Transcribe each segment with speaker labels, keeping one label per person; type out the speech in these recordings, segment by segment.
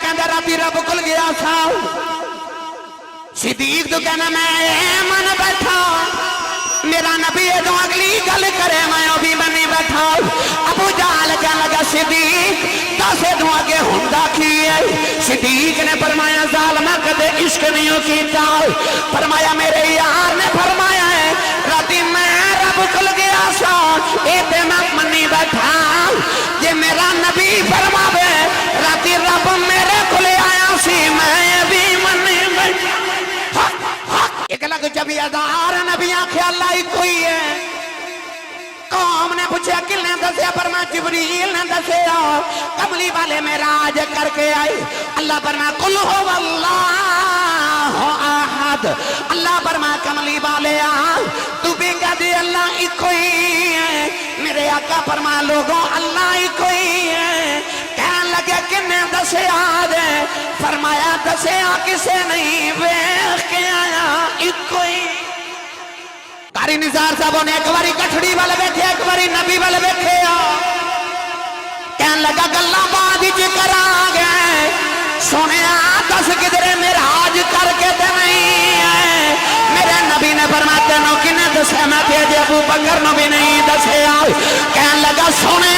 Speaker 1: कहता राती रब कुल गया था सिद्दीक तो कहना मैं मन बैठा मेरा नबी जो अगली गल करे मैं भी बनी बैठा। अबू जहल कहने लगा सिद्दीक दस तू अगे हुंदा की है। सिद्दीक ने फरमाया जालमा कदे इश्क नहीं कीता। फरमाया मेरे यार ने फरमाया है राती मैं रब कुल गया सा ए ते मैं मनी बैठा जे मेरा नबी फरमावे राती रब मेरे कुल आया सी मैं भी मनी बैठा। एक लग जब हजार नबियां ख्याल आई कोई है कौम ने पूछा किसने दसिया फरमा जिब्रील ने दसिया कमली वाले मेराज करके आए। अल्लाह फरमा कुल हो अल्लाह अहद। अल्लाह फरमा कमली वाले आ तू भी कह दे अल्लाह एक ही है। मेरे आका फरमा लोगों अल्लाह एक ही है। कहने लगे किन्ने दसिया दे फरमाया दसिया किसे नहीं वेख के आया एक ही। कारी निसार साहब ने एक बारी कठड़ी वाल बैठे एक बारी नबी वाल बैठे कहन लगा गल्ला बाद करा गए सुने दस किधरे मेराज करके ते नहीं है। मेरे नबी ने फरमाया तेनों किने दसिया मैं तेरे अबू बकर नूं भी नहीं दसिया। कहन लगा सुने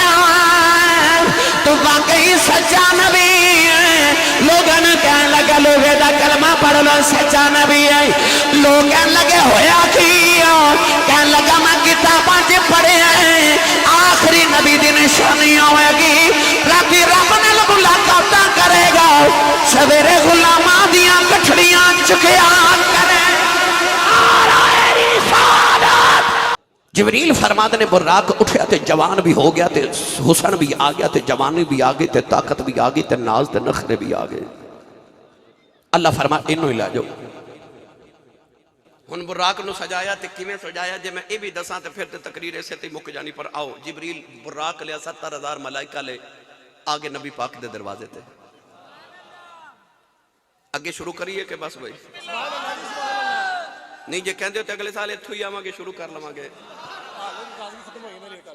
Speaker 1: तू वाकई सच्चा नबी है। लोगों ने कहने लगा लोगे दा कलमा पढ़ लो सच्चा नबी है। लोग कहने लगे होया की कहने लगा मैं किताबां च पढ़े आखिरी नबी दी निशानी होगी राती रब नाल मुलाकात करेगा सवेरे गुलामां दियां कठड़ियां चुकिया करे। जिब्रील फरमाते ने बुर्राक उठया ते जवान भी हो गया ते हुसन भी आ गया ते जवानी भी आ गई ते ताकत भी आ गई ते नाज ते नखरे भी आ गए। अल्लाह फरमा इनू ही ला जाओ। हुन बुर्राक नूं सजाया ते किवें सजाया जे मैं ये भी दसां ते फिर ते तकरीर इसे ते मुक जानी। पर आओ जिब्रील बुर्राक लिया 70,000 मलाइका ले आगे नबी पाक दे दरवाजे ते अगे शुरू करिए कि बस भाई नहीं जे कहते हो तो अगले साल इत्थों ही आवांगे शुरू कर लवांगे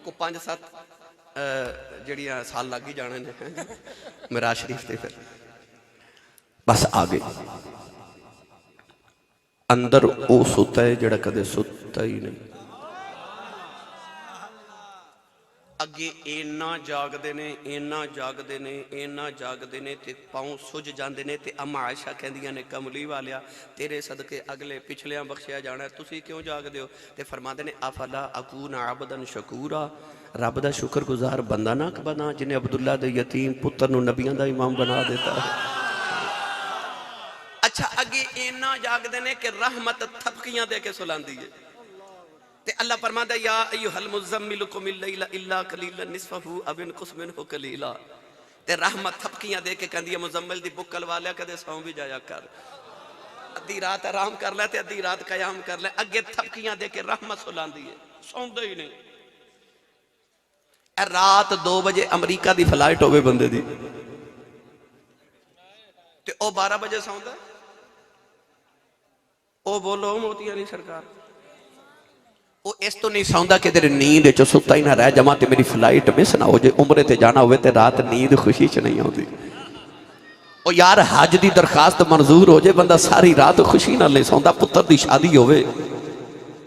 Speaker 1: को 5-7 जड़ियां साल लग ही जाने ने मिराज शरीफ ते फिर बस आ गए अंदर वो सुता है जड़ा कदे सुता ही नहीं। अगे इन्ना जागदे ने इन्ना जागदे ने इन्ना जागदे ने ते पाँव सुज जाते ने ते अम्मा आयशा कहंदियां ने कमली वालिया तेरे सदके अगले पिछलियां बख्शिया जाना तुसी क्यों जागदे हो ते फरमाते ने अफला अकून अबदन शकूरा रब दा शुक्रगुजार बंदा ना बना जिन्हें अब्दुल्ला दे यतीम पुत्र नूं नबियां दा इमाम बना देता है। अच्छा अगे इन्ना जागदे ने कि रहमत थपकियां दे के सुलांदी है ते अल्लाह फरमांदा या अय्युहल मुज़म्मिल कुम इल्ला इल्ला कलीलन निस्फहु अव इनकुस मिनहु कलीला ते रहमत थपकियां दे के कहंदी है मुज़म्मिल दी बुक्कल वालिया कदे सौ भी जाया कर अद्धी रात आराम कर ले ते अद्धी रात कयाम कर ले। अगे थपकियां दे के रहमत सुलांदी है सौंदे ही नहीं। रात 2 बजे अमरीका दी फ्लाइट होवे बंदे दी ते ओ 12 बजे सौंदा ओ बोलो मोतिया नहीं सरकार वो इस तो नहीं सौंदा कि तेरी नींद च सुता ही ना रह जावां ते मेरी फ्लाइट मिस ना हो जाए उमरे ते जाना होवे ते रात नींद खुशी च नहीं आती। ओ यार हज की दरखास्त मंजूर हो जाए बंदा सारी रात खुशी नाल नहीं सौंदा पुत्र की शादी होवे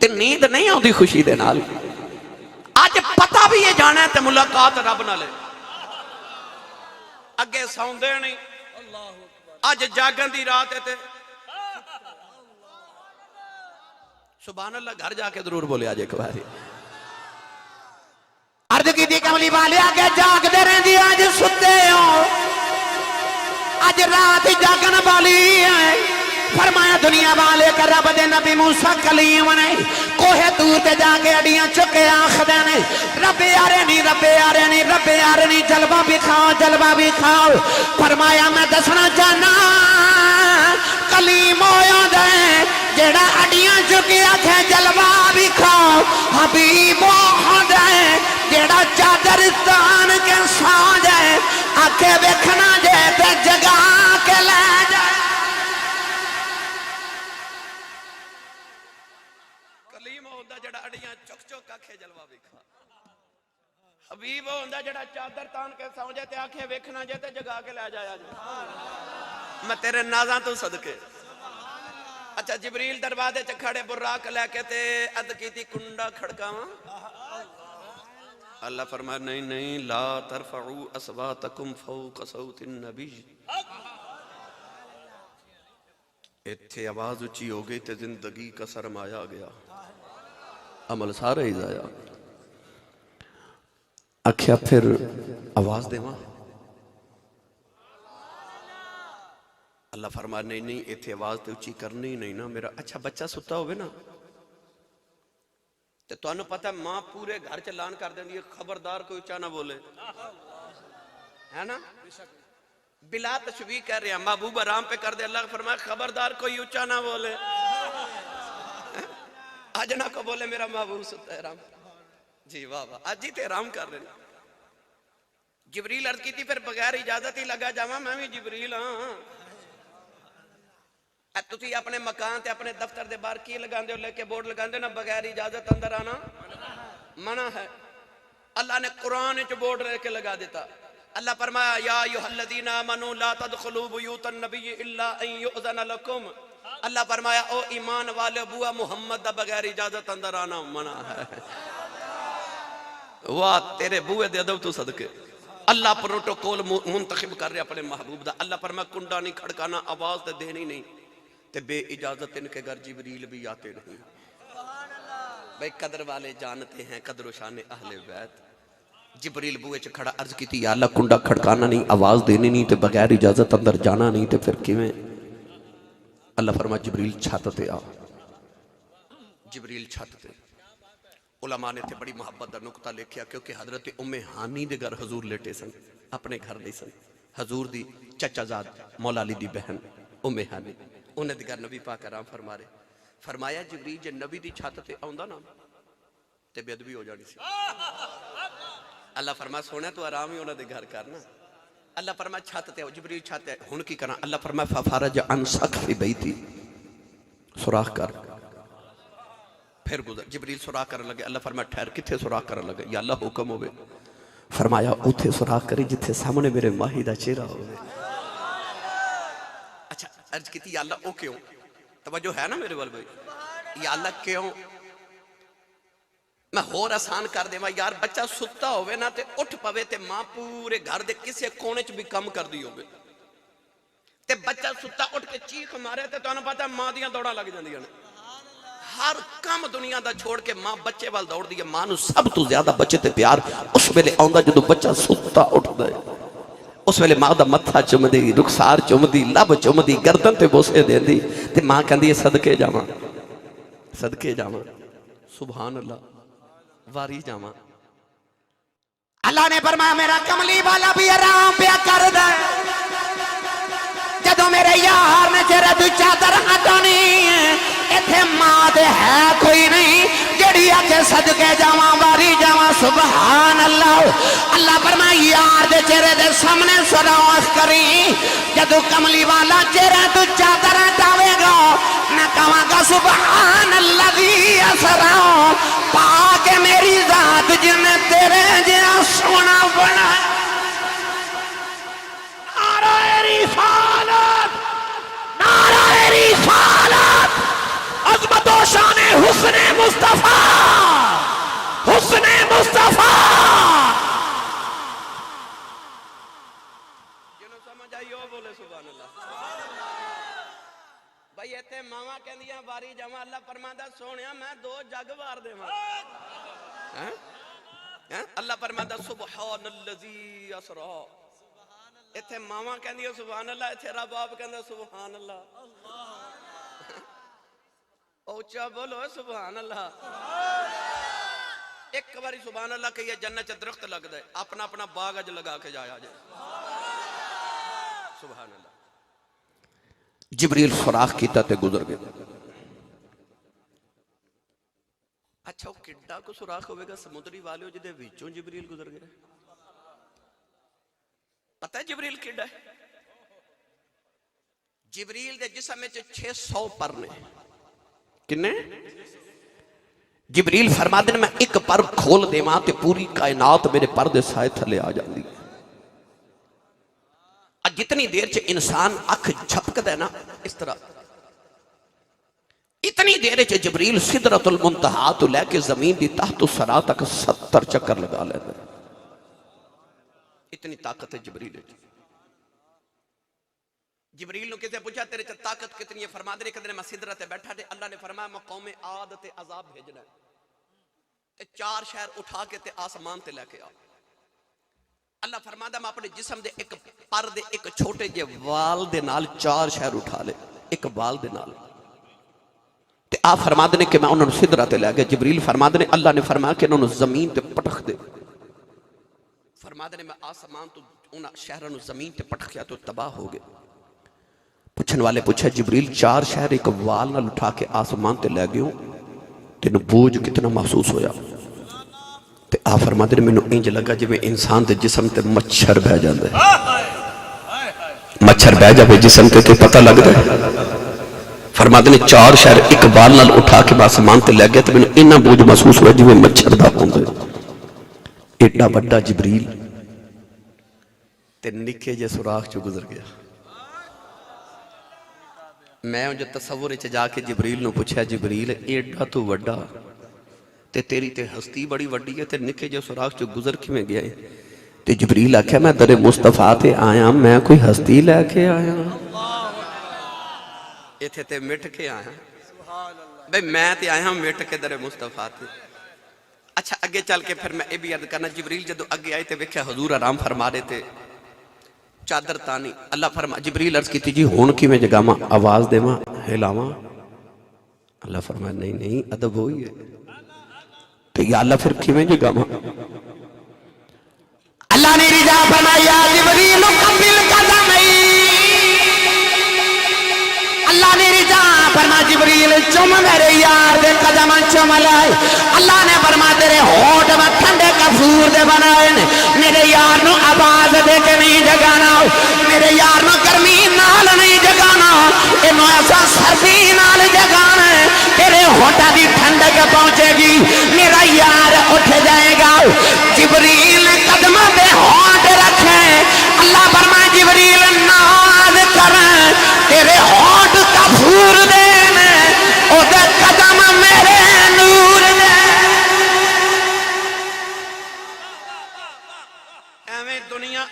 Speaker 1: ते नींद नहीं आती खुशी दे नाल। अज पता भी ये जाना है ते मुलाकात रब नाल अगे सौंदे नहीं अज जागन दी रात है ते सुभान अल्लाह घर जाके जरूर बोले आज एक बार अर्ज की थी कमली वाले आगे जागते रहती अज सुते हो अज रात जागन वाली है। फरमाया दुनिया वाले कर रब दे नबी मूसा कलीम ने कोहे दूर ते जाके अड़ियां चुके आखदे ने रब्बे यारे नहीं रब्बे यारे नहीं रब्बे यारे नहीं जलवा भी खाओ। फरमाया मैं दसना चाहना कलीम होया दे जेड़ा अड़ियां चुके आखे जलवा भी खाओ हबीब होंदा है जेड़ा चादर तान के सौ जाए आखे वेखना जे ते जगा के ले जाए। कलीम होंदा जेड़ा अड़ियां चुक चुक आखे जलवा भी खा हबीब होंदा जेड़ा चादर तान के सौ जाए ते आखे वेखना जे ते जगा के ले जाया जे मैं तेरे नाज़ां तो सदके। अच्छा जिबरील दरवाजे च खड़े बुर्राक लेके ते अद कीती कुंडा खड़कावा। अल्लाह फरमाया नहीं नहीं ला तरफऊ अस्वातकुम फौक सौतिन नबी। इत्थे आवाज उची हो गई तो जिंदगी का सरमाया गया, अमल सारे ही जाया। आख्या फिर आवाज देवा। अल्लाह फरमा नहीं नहीं इत्थे आवाज तो उची करनी ही नहीं ना मेरा। अच्छा बच्चा सुता होवे ना तो तुहानू पता मां पूरे घर च ऐलान कर देंदी है खबरदार कोई उच्चा ना बोले, है ना। बिला तशबीह कह रहे हैं, महबूब आराम पे कर दे। अल्लाह फरमाया खबरदार कोई ऊंचा ना बोले, आज ना को बोले मेरा महबूब सुता है आराम जी। वाह वाह, आज ही ते आराम कर रहे। जिबरील अर्ज की थी फिर बगैर इजाजत ही लगा जावा, मैं भी जिबरील हाँ। तुसी अपने मकान ते अपने दफ्तर दे बाहर की लगांदे हो, लेके बोर्ड लगांदे हो ना बगैर इजाजत अंदर आना मना है। अल्लाह ने कुरान च बोर्ड लेके लगा देता। अल्लाह फरमाया या अय्युहल्लज़ीना आमनू ला तदखुलू बुयूतन नबी इल्ला अन युअज़न लकुम। अल्लाह फरमाया ओ ईमान वाले बुआ मुहम्मद दा बगैर इजाजत अंदर आना मना है। वाह तेरे बुए दे अदब तू सदके। अल्लाह प्रोटोकॉल मुंतखब कर रहे अपने महबूब दा। अल्लाह फरमाया कुंडा नहीं खड़काना, आवाज तो देनी नहीं, ते बे इजाजत इनके घर जिबरील भी आते नहीं। भाई कदर वाले जानते हैं कदर शान अहले बैत। जिबरील बुए च खड़ा अर्ज की या अल्लाह कुंडा खड़काना नहीं, आवाज देनी नहीं, ते बगैर इजाजत अंदर जाना नहीं, ते फिर किवें। अल्लाह फरमा जिबरील छत ते आ। जिबरील छत ते। उलमा ने ते बड़ी मोहब्बत का नुकता लिखिया क्योंकि हजरत उम्मे हानी दे घर हजूर लेटे सन, अपने घर नहीं सन। हजूर दी चचाजाद मौला अली दी बहन उम्मे हानी, उन्हें दे घर नबी पाक आराम फरमा रहे। फरमाया जिबरील जे नबी दी छत ते आउंदा ना ते बेअदबी हो जानी सी। अल्लाह फरमा सोने तू आराम ही उन्हें दे घर करना। अल्लाह फरमा छत ते जिबरील छत ते हुन की करा। अल्लाह फरमा फफरज अन सक़फ़ि बैती, सुराख कर। फिर गुजर जिबरील सुराख करने लगे। अल्लाह फरमा ठहर, किथे सुराख करने लगे? या अल्लाह हुक्म होवे। फरमाया उथे सुराख करी जिथे सामने मेरे माही दा चेहरा होवे। अच्छा अर्ज की या अल्लाह ओ क्यों? तवज्जो है ना मेरे वाल भाई? या अल्लाह क्यों? मैं होर आसान कर देवा यार, बच्चा सुता होवे ना ते उठ पवे ते मां पूरे घर दे किसी कोने च भी कम कर दी होवे ते बच्चा सुता उठ के चीख मारे ते तुहानू पता मां दियां दौड़ां लग जांदियां ने। हर काम दुनिया दा छोड़ के मां बच्चे वाल दौड़दी है। मां नू सब तो ज्यादा बच्चे ते प्यार उस वेले आउंदा जदों बच्चा सुता उठदा है। उस वेले मां दा मत्था चुमदी, रुखसार चुमदी, लब चुमदी, गर्दन ते बोसे देंदी ते मां कहंदी है सदके जावां, सदके जावां, सुभान अल्लाह, वारी जावां। अल्लाह ने फरमाया मेरा कमली वाला भी आराम पे करदा जदों मेरे यार ने तेरे तू चादर हटानी इत्थे मां ते है कोई नहीं जेड़ी आके सदके जावां, वारी जावां, सुभान अल्लाह। अल्लाह फरमाया यार दे चेहरे दे सामने सरास करी जदों कमली वाला चेहरा तू चादर हटावेगा मैं कहांगा सुभान अल्लाजी असरा, पाके मेरी जात जिन्हें तेरे जिहा सोना बना। नाराए रिसालत, नाराए रिसालत, अज़मत व शान हुस्ने मुस्तफा, हुस्ने मुस्तफा। जिन्हों समझ आई हो बोले सुभान अल्लाह। भाई इत्थे मावा कहंदियां वारी जावां, अल्लाह फरमांदा सोहणिया मैं दो जग वार देवां। हैं हैं अल्लाह फरमांदा सुभानल्लज़ी असरा। इत्थे मावा कहंदियां सुभान अल्लाह, इत्थे रब आप कहंदा सुभान अल्लाह। ऊंचा बोलो सुभान अल्लाह। एक बारी सुभान अल्लाह कहिए जन्नत च दरख्त लगदा है, अपना अपना बाग अज लगा के जाया जाए। सुभान अल्लाह। जिबरील सुराख कीता ते गुजर गए। अच्छा वो किड्डा को सुराख होगा समुद्री वाले जिहदे विचों जिबरील गुजर गए? पता है जिबरील किड्डा है? जिबरील दे जिस्म में 600 पर ने। किन्ने? जिबरील फरमाते हैं मैं एक पर खोल देवां ते पूरी कायनात मेरे पर दे साए थले आ जाती है। जितनी देर च इंसान अख झपकदा है ना इस तरह, इतनी देर च जिबरील सिदरतुल मुंतहा तो लैके जमीन की तहत सरा तक 70 चक्कर लगा लेंदा। इतनी ताकत है जिबरील। जिबरील ने किसे पूछा तेरे च ताकत कितनी है? फरमाते ने मैं सिदरत ते बैठा थे, अल्लाह ने फरमाया मैं कौमे आद ते अजाब भेजना है ते 4 शहर उठा के ते आसमान ते लेके आ। अल्लाह फरमादा मैं अपने जिस्म दे एक पर दे एक छोटे जे वाल दे नाल 4 शहर उठा ले, एक वाल दे नाल ते आ फरमादे ने कि मैं उन्होंने सिदरत ते लै गया। जिबरील फरमादे ने अल्लाह ने फरमाया कि उन्होंने जमीन ते पटक दे। फरमादे ने मैं आसमान तो उन शहरों ने जमीन ते पटकिया तो तबाह हो गए। पुछन वाले पूछा जिबरील 4 शहर एक वाल नाल उठा के आसमान ते लै गयो, तेन बोझ कितना महसूस होया? ते आ फरमाते मैनू इंज लगा जिवें इंसान के जिस्म ते मच्छर बह जाता है। मच्छर बह जाए जिस्म ते तो पता लगता है। फरमाते ने 4 शहर एक बाल नाल उठा के आसमान ते लै गया तो मैनू इन्ना बोझ महसूस हुआ जिवें मच्छर दा होंदा। एडा वड्डा जिबरील ते निक्के जे सुराख चो गुजर गया। मैं उन्हें तसव्वुर च जाके जिबरील नू पूछा जिबरील एडा तू वड्डा ते तेरी ते हस्ती बड़ी वड्डी है ते निके जो सुराख चो गुजर किवें गया है? ते जिबरील आख्या मैं दरे मुस्तफा ते आया, मैं कोई हस्ती लैके आया इथे ते मिट के आया भाई, मैं ते आया मिट के दरे मुस्तफा ते। अच्छा अगे चल के फिर मैं ये भी अर्ज करना, जिबरील जदों अगे आए तो वेख्या हजूर आराम फरमा रहे थे, चादर तानी। अल्लाह फरमा जिबरील अर्ज की जी हुण किवें जगावां, आवाज देवां, हिलावां? अल्लाह फरमाया नहीं नहीं अदब होई है। तो या अल्लाह फिर किवें जगावां? अल्लाह ने रिजा फरमाया जिबरील कबिल कदमई। अल्लाह ने रिजा फरमा जिबरील चुम मेरे यार दे कदम चुम लाए। अल्लाह ने फरमा तेरे होठ में ठंडे कसूर दे बनाए ने, मेरे यार नु आवाज दे के नहीं जगाना, मेरे यार नु गर्मी नाल नहीं जगाना, इन्हों ऐसा सर्दी नाल जगाना। तेरे होठा की ठंडक पहुंचेगी, मेरा यार उठ जाएगा। जिबरील कदम पे होठ रखे, अल्लाह फरमा जिबरील नाज कर, तेरे होठ कसूर देने, ओदे कदम मेरे नूर दे। एवें दुनिया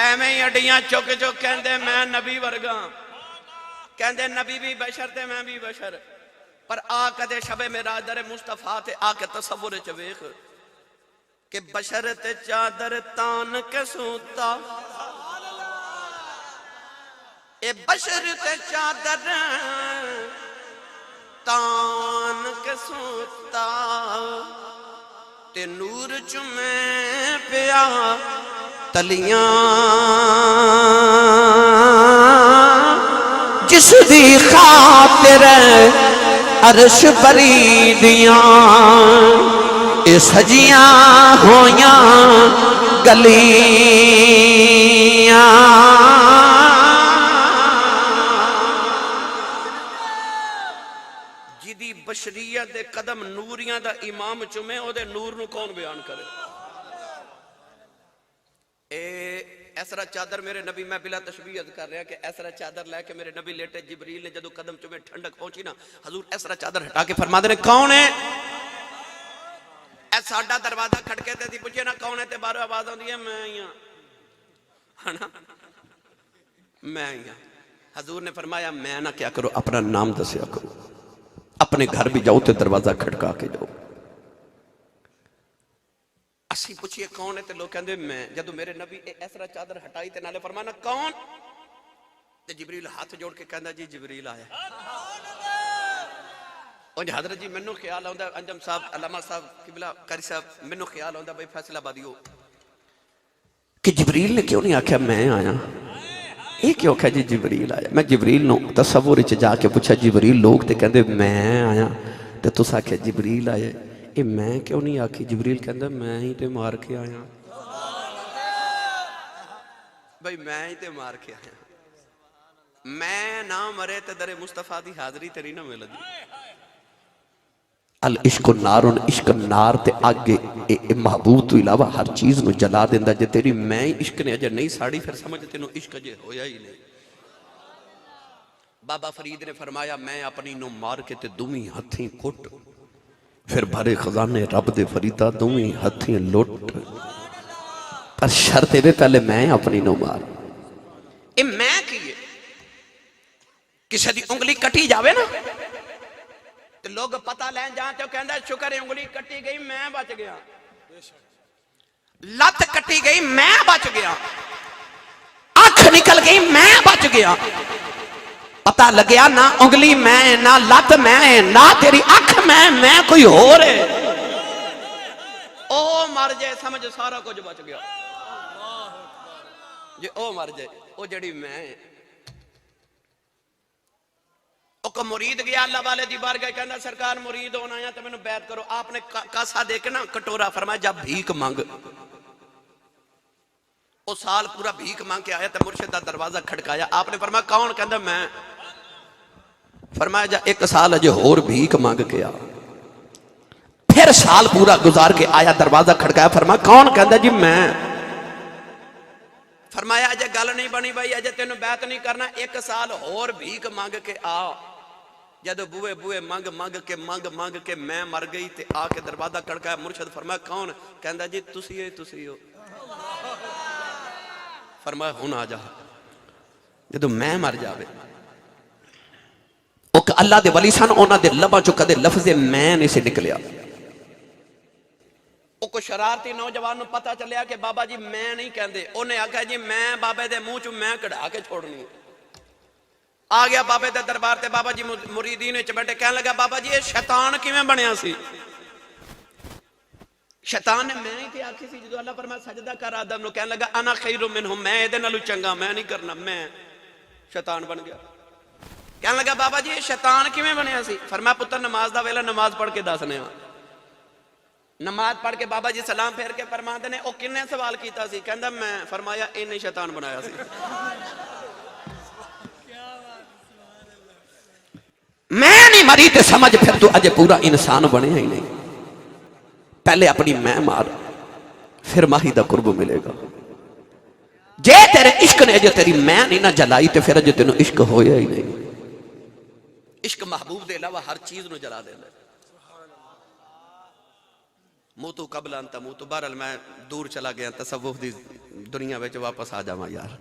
Speaker 1: एवें अड्डियां चुक चुक कहते मैं नबी वर्गा, कहते नबी भी बशर ते मैं भी बशर। पर आ कदे शबे मेरा दर मुस्तफा ते आके तसव्वुर च वेख कि बशर ते चादर तान के सूता, ए बशर ते चादर तान के सूता, ते नूर चुमे पिया तलियां जिस दी खातिर अर्श परी दियां, ए सजियां होयां गलियां। जिदी बशरीयत दे कदम नूरियां दा इमाम चुमे, ओदे नूर नू कौन बयान करे? ऐसरा चादर मेरे नबी, मैं बिला तशबीह कर रहा कि ऐसरा चादर लैके मेरे नबी लेटे, जिबरील ने जदों कदम चुमे ठंडक पहुंची ना, हजूर ऐसरा चादर हटा के फरमाते ने कौन है? साडा दरवाजा खड़के ते पूछे ना कौन है, ते बाहरों आवाज आती है मैं ही हाँ, मैं ही हाँ। हजूर ने फरमाया मैं ना क्या करो, अपना नाम दसिया करो, अपने घर भी जाओ तो दरवाजा खड़का के जाओ। असी पूछिए कौन है, तो लोग कहते मैं। जदों मेरे नबी ऐसरा चादर हटाई ते नाले फरमाना कौन, ते जिबरील हाथ जोड़ के कहता जी जिबरील आया। हजरत जी मैनू ख्याल आता, अंजम साहब अलामा साहब किबला कारी साहब, मैनू ख्याल आता भाई फैसलाबादी हो कि जिबरील ने क्यों नहीं आख्या मैं आया, ये क्यों आख्या जी जिबरील आया? मैं जिबरील नू तसव्वुर च जाके पूछा जिबरील लोग तो कहते मैं आया, तो तुस आख्या जिबरील आया, ये मैं क्यों नहीं आखी? जिबरील कहता मैं ही तो मार के आया भाई, मैं ही तो मार के आया। मैं ना मरे ते दरे मुस्तफा दी हाजरी तेरी ना मिलदी।
Speaker 2: अल इश्क नारुन, इश्क नार ते आगे महबूब तो इलावा हर चीज नू जला देंदा। जे तेरी मैं इश्क ने अजे नहीं साड़ी फिर समझ तेनों इश्क अजे होया ही नहीं। बाबा फरीद ने फरमाया मैं अपनी नू मार के ते दुमी हथी कुट, फिर भरे खजाने रब दे फरीदा दुमी हथी लुट। पर शर्त है पहले मैं अपनी नू मार।
Speaker 1: ये मैं की है? किसी दी उंगली कटी जावे ना तो लोग पता लैन जान तो कहंदा शुक्र है उंगली कटी गई मैं बच गया, लत कटी गई मैं बच गया, अख निकल गई मैं बच गया। पता लग्या ना उंगली मैं, ना लत मैं, ना तेरी अख मैं कोई होर है। ओ मर जाए समझ सारा कुछ बच गया। जे ओ मर जाए ओ जड़ी मैं। ओ मुरीद गया अल्लाह वाले दी बारगाह कहंदा सरकार मुरीद होना है तो मैनू बैत करो। आपने कासा दे के ना कटोरा फरमाया जब भीख मांग। ओ साल पूरा भीख मांग के आया तो मुर्शिद दा दरवाजा खड़काया। आपने फरमाया कौन? कहंदा मैं। फरमाया जा एक साल अजे होर भीख मांग के आ। फिर साल पूरा गुजार के आया, दरवाजा खड़काया, फरमाया कौन? कहंदा जी मैं। फरमाया अजे गल नहीं बनी भाई, अजे तेन बैत नहीं करना, एक साल होर भीख मांग के आ। जदों बुए बुए मंग मंग के मैं मर गई ते आके दरवाजा खड़काया। मुर्शिद फरमाया कौन? कहंदा जी तुसी हो। फरमाया हुण आ जा। जदों मैं मर जावे अल्लाह दे वली सन, उन्हां दे लबां चों कदे लफ्ज़े मैं नहीं से निकलिया। कोई शरारती नौजवान नूं पता चलिया कि बाबा जी मैं नहीं कहंदे, उन्हें आख्या जी मैं बाबे दे मुंह चों मैं कढ़ा के छोड़नी। आ गया बाबे दे दरबार ते बाबा जी मुरीदीन विच बैठे, कहने लगा बाबा जी ये शैतान किवें बनिया सी? शैतान ने मैं ही ते आखी सी जदों अल्लाह फरमाया सजदा कर आदम नूं, कहने लगा अना खैरु मिनहु, मैं इहदे नालों चंगा, मैं नहीं करना, मैं शैतान बन गया। कहने लगा बाबा जी ये शैतान किवें बनिया सी? फरमाया पुत्र नमाज दा वेला नमाज पढ़ के दसने आ। नमाज पढ़ के बाबा जी सलाम फेर के फरमाते ने ओ किन्ने सवाल कीता सी? कहंदा मैं। फरमाया इन्हें शैतान बनाया सी। मैं नहीं मरी ते समझ फिर तू अजे पूरा इंसान बने ही नहीं। पहले अपनी मैं मार, फिर माही दा कुर्ब मिलेगा। जे तेरे इश्क ने अजे तेरी मैं नहीं ना जलाई तो फिर अजे तेनों इश्क होया ही नहीं। इश्क महबूब दे अलावा हर चीज नूं जला देंदा। मुँह तो कबल अंत मुँह तो। बहरहाल मैं दूर चला गया तसव्वुफ दी दुनिया में, वापस आ जावा यार।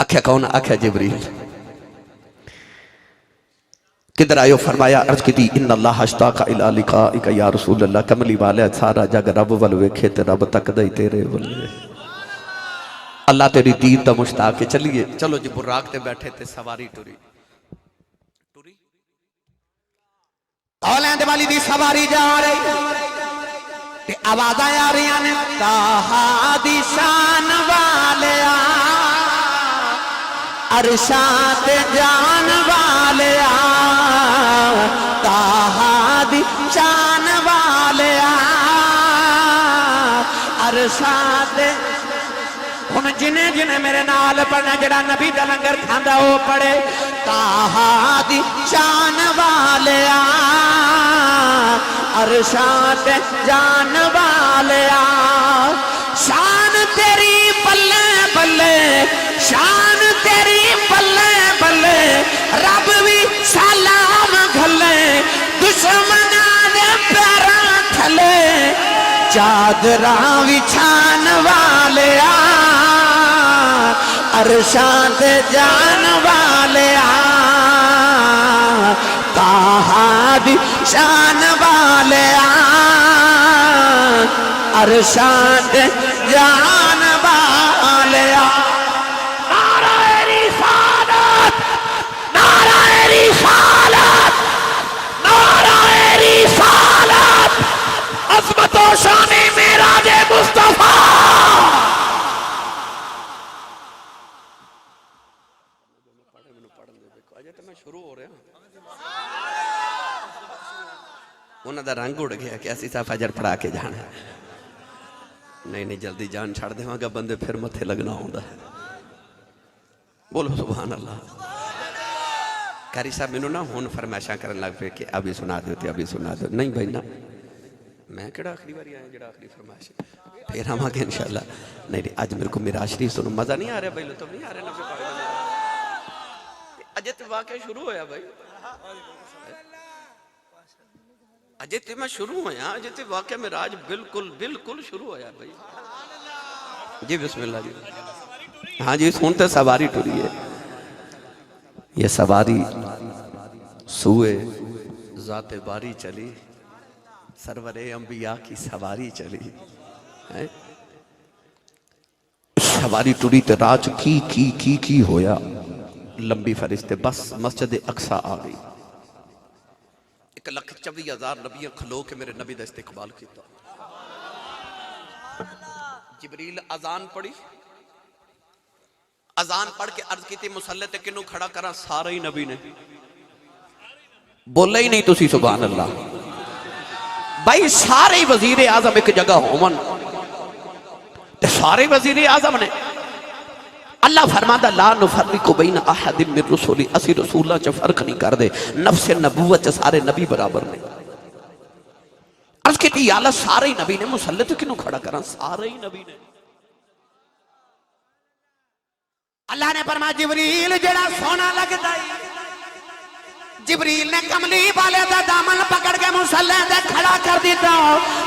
Speaker 1: आख्या कौन? आख्या जिब्रील। किधर आयो? फरमाया अर्ज की इन्नल्लाह अश्ताका इला लिकाइका या रसूल अल्लाह। कमली वाले सारा जग रब वल वेखे ते रब तकदा ही तेरे वल्ले। अल्लाह तेरी दीद दा मुश्ताक है। चलिए चलो जी बुराक ते बैठे ते सवारी टुरी औलैंद वाली दी सवारी जा रही ते आवाज़ां आ रही ने ताहा दी शान वालिया, अरशां ते जान वालिया, ताहा दी शान वालिया, अरशां ते। हुण जिन्हें जिन्हें मेरे नाल पढ़ना, जड़ा नबी दा लंगर खांदा वो पढ़े ताहा दी शान वालिया, अरशां ते जान वालिया। शान तेरी बल्ले बल्ले, शान तेरी बल्ले बल्ले, रब भी सलाम घले दुश्मनां दे पैरां थले, चादरा विछान वालिया, अरशां ते जान वालिया, ताहा दी शान वालिया, अरशां ते जान वालिया। नाराए रिसालत, नाराए रिसालत, नाराए रिसालत, अज़मत व शान मेराज मुस्तफा। उन्होंने रंग उड़ गया कि असी फजर पढ़ा के जाना। नहीं नहीं जल्दी जान छड़ देवांगा, बंदे फिर मथे लगना होंदा है।
Speaker 2: बोलो सुभान अल्लाह। कारी साहब मैनू ना हुण फरमाइशा करन लग पे कि अभी सुना दो तो अभी सुना दो। नहीं भाई ना, मैं किहड़ा आखिरी बारी आया जो आखिरी फरमाइश, फिर आवांगे इंशाअल्लाह। नहीं नहीं अज मेरे को मिराज शरीफ सुनो मजा नहीं आ रहा भाई, तो नहीं आ रहा ना अजे तो वाकया शुरू होया भाई, अजे तो मैं शुरू होया, अजे तो वाकया मिराज बिल्कुल बिल्कुल शुरू होया भाई जी। बिस्मिल्लाह जी। हाँ जी सुनते सवारी टुरी है, ये सवारी सुए जाते बारी चली, सरवरे अंबिया की सवारी चली है। सवारी टुरी ते राज की होया, लंबी फरिश्ते बस मस्जिद अक्सा आ गई। 1,24,000 नबियां खलो के मेरे नबी का इस्तेकबाल किया। जिबरील अजान पढ़ी, अजान पढ़ के अर्ज की मुसल्ले ते किनू खड़ा करा, सारे ही नबी ने बोले ही नहीं तुसी सुभान अल्लाह। भाई सारे ही वजीर आजम एक जगह होवन ते सारे वजीर आजम ने अल्लाह फरमाता ला नुफर्रिकु बैन अहदिम मिन रुसुली, असी रसूलां च फर्क नहीं कर दे, नफ्स नबूवत च सारे नबी बराबर ने। अर्ज की आला सारे ही नबी ने, मुसल्ले ते किनू खड़ा करा, सारे ही नबी ने।
Speaker 1: अल्लाह ने फरमाया जिबरील जेड़ा सोना लगदा है, जिबरील ने कमली वाले का दामन पकड़ के मुसल्ले ते खड़ा कर दिता।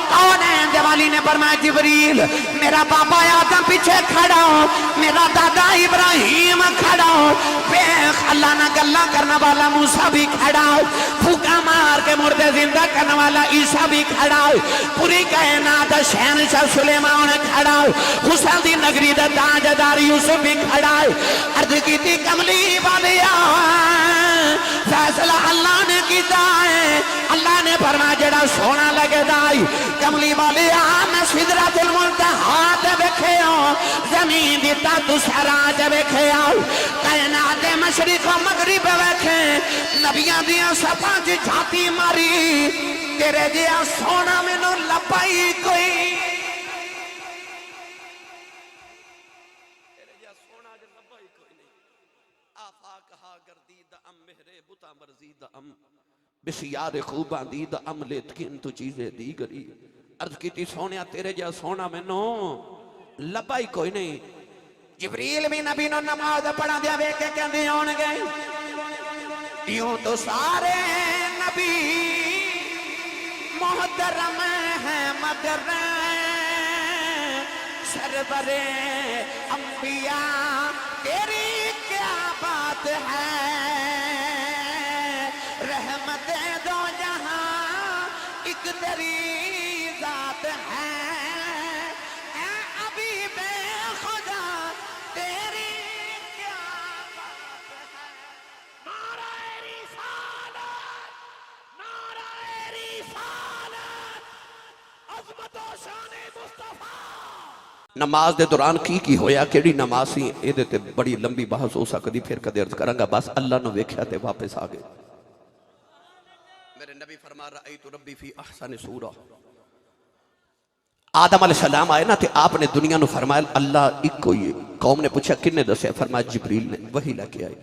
Speaker 1: कौन है? जवाली ने फरमाया जिबरील मेरा बाबा आदम पीछे खड़ा हो, मेरा दादा इब्राहिम खड़ा हो, अल्लाह ना गल्ला करने वाला मूसा भी खड़ा हो, फूका मार के मुर्दे जिंदा करने वाला ईसा भी खड़ा हो, पूरी कायनात शहनशाह सुलेमान खड़ा हो, हुसैन दी नगरी दा ताजदार यूसुफ भी खड़ा हो। अर्ज की कमली वाले फैसला अल्लाह ने किया है। अल्लाह ने फरमाया जेड़ा सोना लगदा है, कमली वाले मैं सिदरतुल मुंतहा ते वेखे हो, जमीन दी तसरा ते वेखे हो, कायनात दे मशरिक मगरिब वेखे, नबियां दी सफा च झाती मारी, तेरे जिहा सोना मैनू लभा ही कोई।
Speaker 2: बिसियार खूबा दी द अमले किंतु चीजें दी गरी। अर्ज की सोनिया तेरे जैसा सोना मैनू लभा ही कोई नहीं।
Speaker 1: जिबरील भी नबी नो नमाज पढ़ा दिया वेख के कहंदे होणगे यूं तो सारे नबी मोहतरम है मगर सरवरे अंबिया तेरी क्या बात है, रहमत दो जहां एक तेरी जात है, ऐ अभी बेखुदा तेरी क्या बात है। नाराए रिसालत, नाराए रिसालत, अज़मत व शान मुस्तफा।
Speaker 2: नमाज के दौरान की होया, केड़ी नमाज सी, ये ते बड़ी लंबी बहस हो सकती, फिर कदे अर्ज करांगा। बस अल्लाह ने वेख्या ते वापस आ गए। मेरे नबी फरमा रअयतु रब्बी फी अहसन सूरा। आदम अलैहिस्सलाम आए ना, ते आपने दुनिया को फरमाया अल्लाह इको ही है। कौम ने पूछा किन्ने दस्या? फरमाया जिबरील ने, वही लेके आए।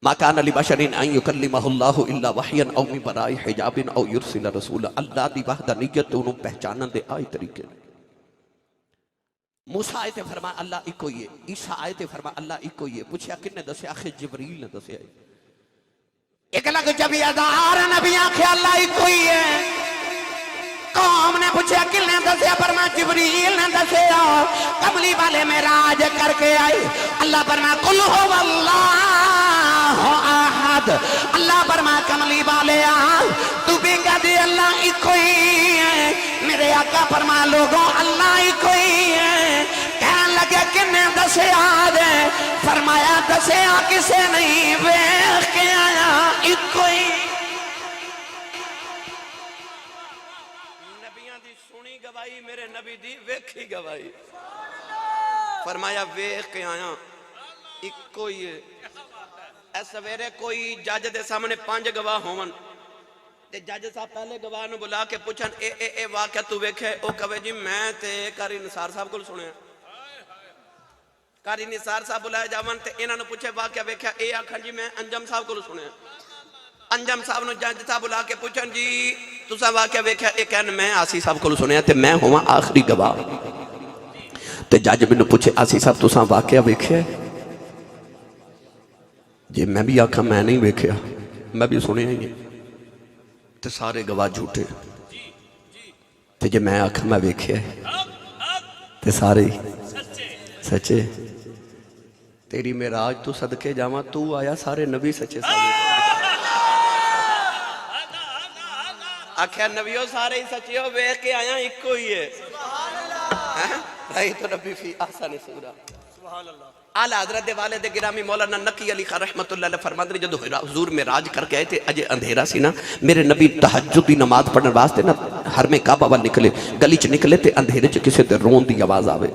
Speaker 2: मा कान लिबशरिन अन युकल्लिमहुल्लाहु इल्ला वहयन औ मिन वराइ हिजाबिन औ युरसिल रसूला। अल्लाह दी वहदानियत उन्होंने पहचानन दे आई तरीके। मूसा आए थे फरमाया अल्लाह इको ही है। ईसा आए थे फरमाया अल्लाह इको ही है। पूछा किन्ने दस्या? आखिर जिबरील ने दस्या।
Speaker 1: 1,24,000 नबी आखे अल्लाह इको ही है। कौम ने पूछा किसने दस्या? फरमाया जिबरील ने दस्या। कमली वाले में राज करके आई। अल्लाह फरमाया कुल हुवल्लाहु अहद। अल्लाह फरमाया कमली वाले तू भी कह दे अल्लाह इको ही है। मेरे आका फरमाया लोगों अल्लाह इको ही है। कहने लगे किसने दस्या दे? फरमाया दस्या किसे नहीं, वेख के आया इको ही।
Speaker 2: सुनी गवाही मेरे नबी दी वेखी गवाही। फरमाया वेख के आया इको ही है। इस सवेरे कोई जज दे सामने 5 गवाह होवन ते जज साहब पहले गवाह नु बुला के पूछन ए वाकया तू वेखे, ओ कहे जी मैं ते कारी निसार साहब कोल सुनिया। कारी निसार साहब बुलाए जावन ते इन्हां नूं पुछे वाकया वेख्या, ये आखन जी मैं अंजम साहब को सुनिया। अंजम साहब नूं जज साहब बुला के पुछन जी तुसा वाकया वेख्या? ये कहन मैं आसी साहब को सुनिया ते मैं होवां आखिरी गवाह। ते जज मैनूं पूछे आसी साहब तुसा वाकया वेख्या? जे मैं भी आखा मैं नहीं वेख्या, मैं भी सुनिया ही है, ते सारे गवाह झूठे। ते जे मैं आखा मैं वेख्या ते सारे सच्चे। तेरी मेराज तू सदके जावा, तू आया सारे नबी सच्चे साबित। आख्या नबियो सारे ही सच्चे हो, वेख के आया इको ही है। तो नबी फी आसानी सूरा। आला हज़रत दे वाले दे गिरामी मौलाना नकी अली खान रहमतुल्लाह अलैह फरमाते जब हुजूर मेराज करके आए थे, अजे अंधेरा सी ना, मेरे नबी तहज्जुद दी नमाज पढ़ने वास्ते ना हर में काबा वाल निकले, गली च निकले ते अंधेरे च किसी दे रोन दी आवाज आवे।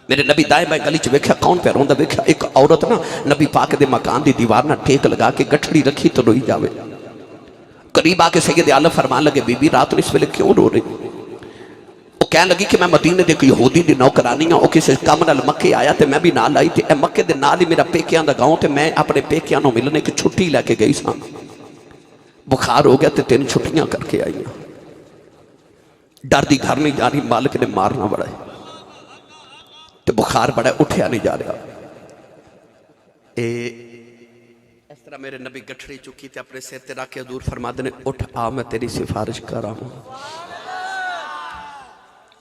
Speaker 2: मेरे नबी दाएं बाएं गली च वेख्या कौन पे रोंदा, वेख्या एक औरत ना नबी पाक दे मकान दी दीवार ना टेक लगा के गठड़ी रखी तो रोई जावे। करीब आके सैयद आलम फरमान लगे बीबी रात इस वेले क्यों रो रही? वो कह लगी कि मैं मदीने दे यहूदी दी नौकरानी हाँ, किसी कम नाल मक्के आया तो मैं भी नाल आई ते मक्के दे नाल ही मेरा पेकियां दा गांव ते मैं अपने पेकियां नूं मिलने की छुट्टी लैके गई सां। बुखार हो गया तो 3 छुट्टियां करके आई। डर दी घर नहीं जा रही, मालिक ने मारना बड़ा है तो बुखार बड़ा उठया नहीं जा रहा। इस तरह मेरे नबी गठड़ी चुकी ते अपने सिर ते रख के हजूर फरमाते ने उठ आ मैं तेरी सिफारिश कर रहा हूं।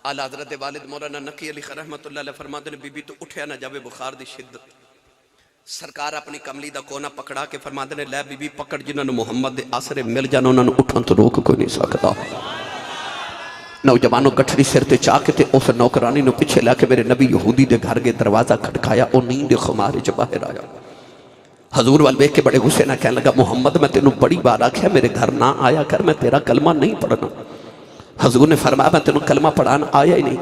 Speaker 2: आला हज़रत वालिद मौलाना नकी अली खान रहमतुल्लाह अलैह फरमाते ने बीबी तो उठया ना जावे बुखार दी शिद्दत। सरकार अपनी कमली दा कोना पकड़ा के फरमाते ने लै बीबी पकड़, जिन्होंने मुहम्मद दे आसरे मिल जान उन्होंने उठन तो रोक कोई नहीं सकता। नौजवानों गठड़ी सिर ते चाह के उस नौकरानी नूं पिछे लैके मेरे नबी यहूदी दे घर के दरवाजा खटकाया, वो नींद खुमार च बाहर आया। हजूर वाल वेख के बड़े गुस्से ना कहने लगा मुहम्मद मैं तेनों बड़ी बार आख्या मेरे घर ना आया कर, मैं तेरा कलमा नहीं पढ़ना। हजूर ने फरमाया मैं तेनों कलमा पढ़ान आया ही नहीं।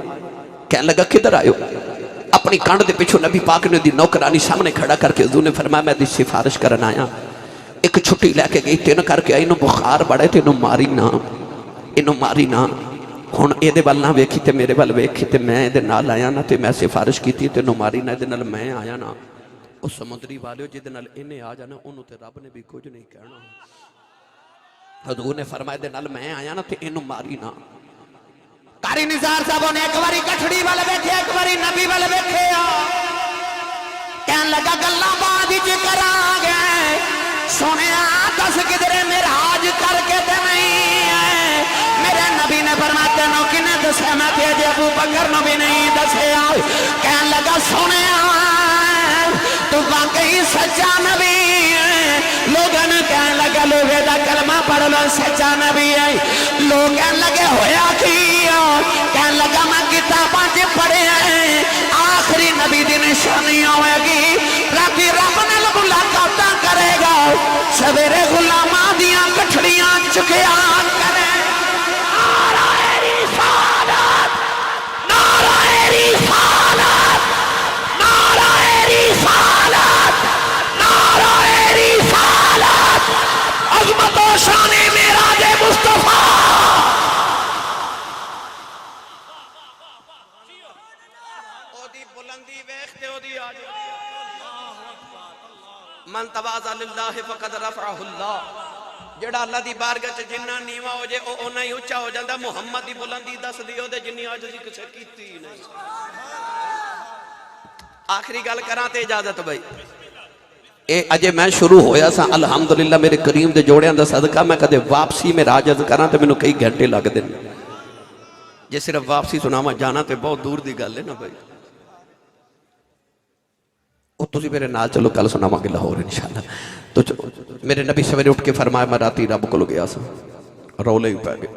Speaker 2: कहने लगा किधर आयो? अपनी कंड के पिछों नबी पाक ने दी नौकरानी सामने खड़ा करके हजूर ने फरमाया मैं दी सिफारिश करन आया। एक छुट्टी लैके गई, 3 करके आई, इनू बुखार बड़ा है, तेनों मारी ना, इनू मारी ना। हुण इहदे वल ना वेखी ते मेरे वल वेखी ते मैं इहदे नाल आया ना, ते मैं सिफारिश की तेनों मारी ना, इहदे नाल मैं आया ना। उस समुद्री वाले जिहदे नाल इन्हें आ जाना उन्होंने ते रब ने भी कुछ नहीं कहना। हजूर ने फरमाया इहदे नाल मैं आया ना ते इनू मारी ना।
Speaker 1: कारी निसार साहब ने एक बारी गठड़ी वाल वेखे, एक बारी नबी वाल वेखे, कहन लगा गल्लां बाद विच करांगे, सुनिया दस किधरे मेराज करके ते नहीं है। मेरे नबी ने फरमाया तेनों किने दस्या? मैं ते अजे अबू बकर नूं भी नहीं दस्या। कहन लगा सुनिया तू वाकई सच्चा नबी है। लोगों ने कहन लगा लोहे दा कलमा पढ़ लो सच्चा नबी है। लोग कहन लगे होया की? कहन लगा मैं किताबां च पढ़िया है आखिरी नबी दी निशानी होगी, राती रब नाल मुलाकातां करेगा, सवेरे गुलामां दियां गठड़ियां चुकिया करे। नाराए रिसालत, नाराए रिसालत, नाराए रिसालत, नाराए रिसालत, अज़मत व शान मेराज मुस्तफा।
Speaker 2: मन तवाज़ा लिल्लाहि फ़क़द रफ़अहु अल्लाह। जेड़ा अल्लाह दी बारगाह च जिन्ना नीवा हो जाए उन्ना ही उच्चा हो जाता। मुहम्मद दी बुलंदी दस दी ओदे जिन्नी आजिज़ी किसे कीती नहीं। आखिरी गल करां ते इजाजत भाई, ए अजे मैं शुरू होया सा अल्हम्दुलिल्लाह मेरे करीम दे जोड़ियां दा सदका मैं कदे वापसी में राजद करां ते मैनूं कई घंटे लगदे ने। जे सिर्फ वापसी सुनावा जाना ते बहुत दूर दी गल है ना भाई। तुसी मेरे नाल चलो, कल सुनावांगे लाहौर इंशाअल्लाह। तो मेरे नबी सवेरे उठ के फरमाया मैं राती रब कोल गया सा, रौले ही पै गए।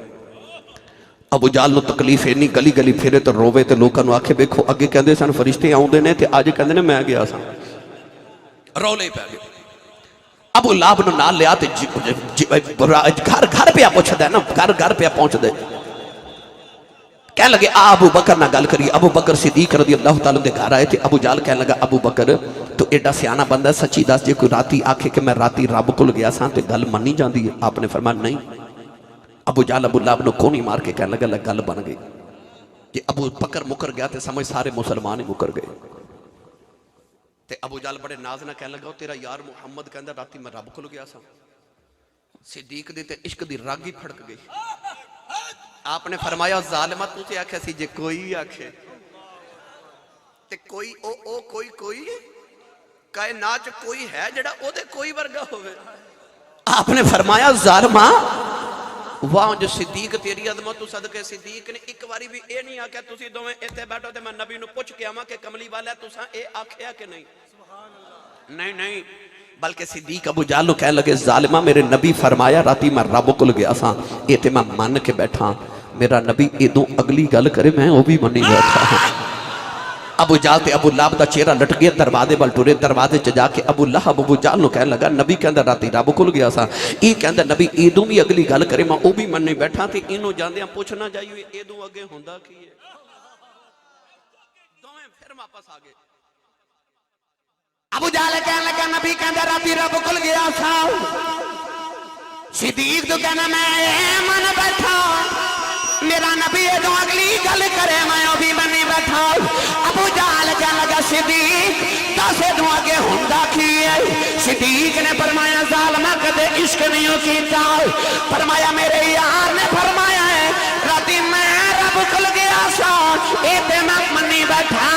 Speaker 2: अबू जाल नूं तकलीफ इन्नी, गली गली फिरे तो रोवे तो लोगों नूं आखे देखो अगे कहंदे सन फरिश्ते आउंदे ने ते अज कहंदे ने मैं गया सा, रौले ही पै गए। अबू लाभ नूं नाल लिया ते घर घर पे पुछदा ना, घर घर पे पहुंचदे। कह लगे आ अबू बकर ना गल करिए। अबू बकर सिद्दीक रज़ी अल्लाह तआला दे घर आए थे। अबू जाल कह लगा अबू बकर तो एडा सियाना बंदा सच्ची दस, जे कोई राती आखे कि मैं राती रब कोल गया सा ते गल मनी जाती है? आपने फरमाया नहीं। अबू जाल अबू लाब नूं कोनी मार के कह लगा गल बन गई। जे अबू बकर मुकर गया तो समझ सारे मुसलमान ही मुकर गए। ते अबू जाल बड़े नाज ना कह लगा तेरा यार मुहम्मद कहंदा राती मैं रब कोल गया सा सिद्दीक दी ते इश्क दी रग ही फड़क गई। आपने फरमाया जालिमा तू ते आख्या सी जे कोई आखे ते कोई ओ कोई कायनात च कोई है जेड़ा ओदे कोई वर्गा होवे। आपने फरमाया जालिमा वाह जो सिद्दीक तेरी अदमत तू सदके सिद्दीक ने एक बारी भी ये नहीं आख्या तुसी दोवें इत्थे बैठो ते मैं नबी नूं पुछ के आवां कि कमली वाला तुसां ए आख्या कि नहीं। नहीं बल्कि सिद्दीक अबू जाल नूं कहन लगे जालिमा मेरे नबी फरमाया राती मैं रब कोल गया सा ये ते मैं मन के बैठा मेरा नबी इदों अगली गल करे मैं वो भी मनी बैठा। अबू जाल ते अबू लहब दा चेहरा लट गया दरवाजे वाल टुरे दरवाजे च जाके अबू लहब अबू जाल नूं कहन लगा नबी कहंदा राती रब कोल गया सा ये कहंदा नबी इदों भी अगली गल करे मैं वो भी मनी बैठा ते इनू जांदियां पुछना जाइए इदों अगे हुंदा की है। दोवें फिर वापस आ गए।
Speaker 1: अबू जाल कहने लगा नबी कहंदा राती रब कोल गया था सिद्दीक तो कहना मैं मन बैठा मेरा नबी जो अगली गल करे मैं भी बनी बैठा। अबू जाल कहने लगा सिद्दीक दस दो अगे हुंदा की है। सिद्दीक ने फरमाया जालिमा कदे इश्क नहीं कीता। फरमाया मेरे यार ने फरमाया है राती मैं रब कोल गया सा ए ते मैं मनी बैठा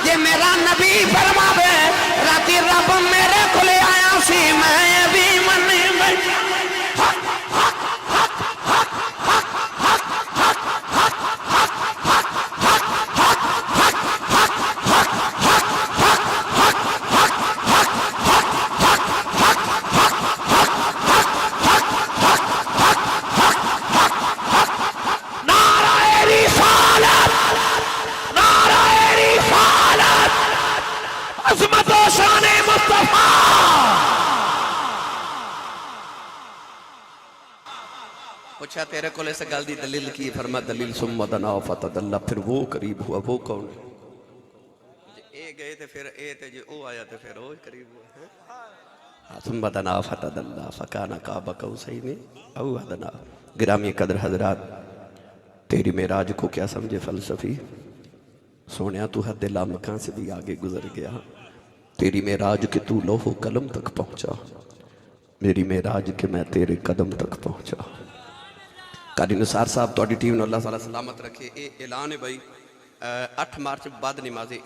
Speaker 1: जे मेरा नबी फरमावे राती रब मेरे कोल आया सी मैं भी मनी बैठा।
Speaker 2: पूछा तेरे को इस गल की दलील की फरमा दलील सुम्मा दना फतदल्ला फिर वो करीब हुआ वो कौन ए गए थे फिर ए ते जे ओ आया ते फिर वो करीब हुआ। सुम्मा दना फतदल्ला फकाना काबा कौसैनी औ अदना। गिरामी कदर हजरात तेरी मेराज को क्या समझे फलसफी सोनिया तू हद लामकां से भी आगे गुजर गया। तेरी मेराज के तू लोहो कलम तक पहुंचा मेरी मेराज के मैं तेरे कदम तक पहुंचा। कारी निसार साहब तुहाडी टीम नूं अल्लाह ताला सलामत रखे। ये ऐलान है भाई 8 मार्च बाद नमाज़े